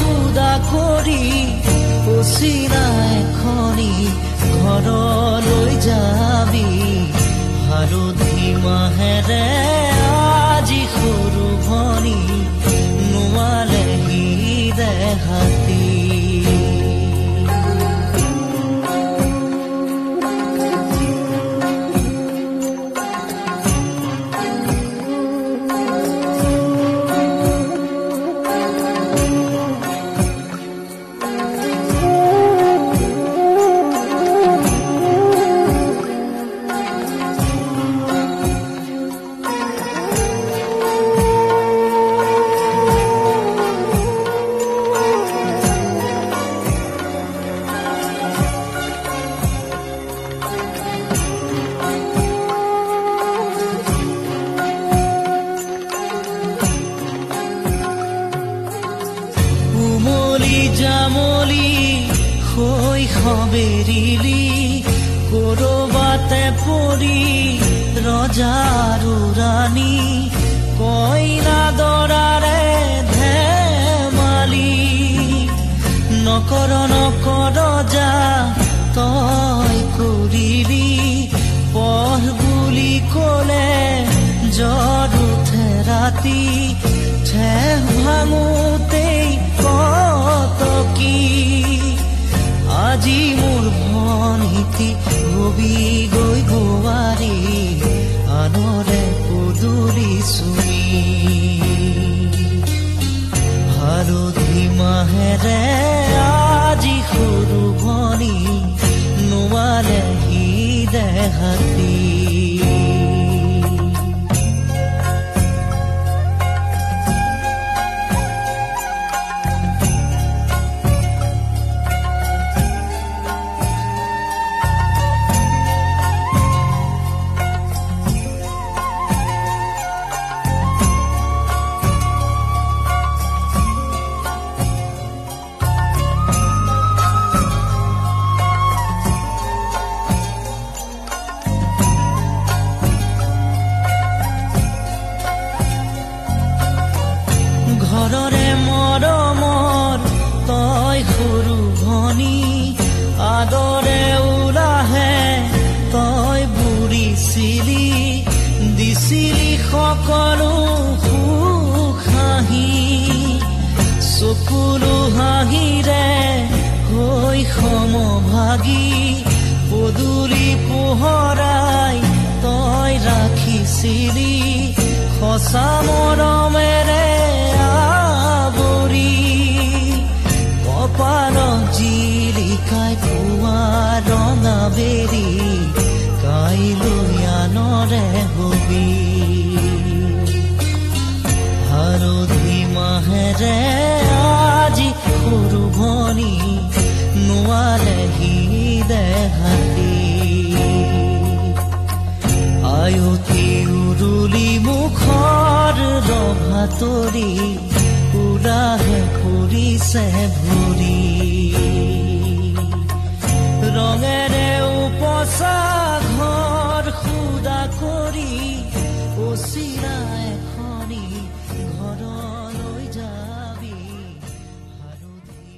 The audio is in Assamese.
খুদা কৰি অচিনা এখনি ঘৰলৈ যাবি হালধি মাহেৰে আজি সৰু ভনী নোৱালেহি দেহাতী জামলি শৈশৱেৰিলি কৰবাতে পৰি ৰজাৰ ৰাণী কইনা দৰাৰে ধেমালি নকৰ নকৰ যা তই কৰিলি পঢ় বুলি ক'লে জ্বৰ উঠে ৰাতি ঠেহ ভাঙোতেই কতকি আজি মোৰ ভনীতি হবি গৈ গোৱাৰী আনৰে পদূলি চুমি হালধি মাহেৰে আজি সৰু ভনী নোৱালেহি দেহাতী ঘৰৰে মৰমৰ তই সৰু ভনী আদৰে ওলাহে তই বুঢ়িছিলি দিছিলি সকলো সুখ হাঁহি চকুলো হাঁহিৰে হৈ সমভাগী পদূলি পোহৰাই তই ৰাখিছিলি সঁচা মৰমেৰে কপালত জিলিকাই পুৱা ৰঙা বেৰি কাইলৈ আনৰে হবি হালধি মাহেৰে আজি সৰু ভনী নোৱালেহি দেহাতী আয়তি উৰুলি মুখৰ ৰভাতৰি পুৰাহে ফুৰিছে ভৰি ৰঙেৰে উপচা ঘৰ খুদা কৰি অচিনা এখনি ঘৰলৈ যাবি হালধি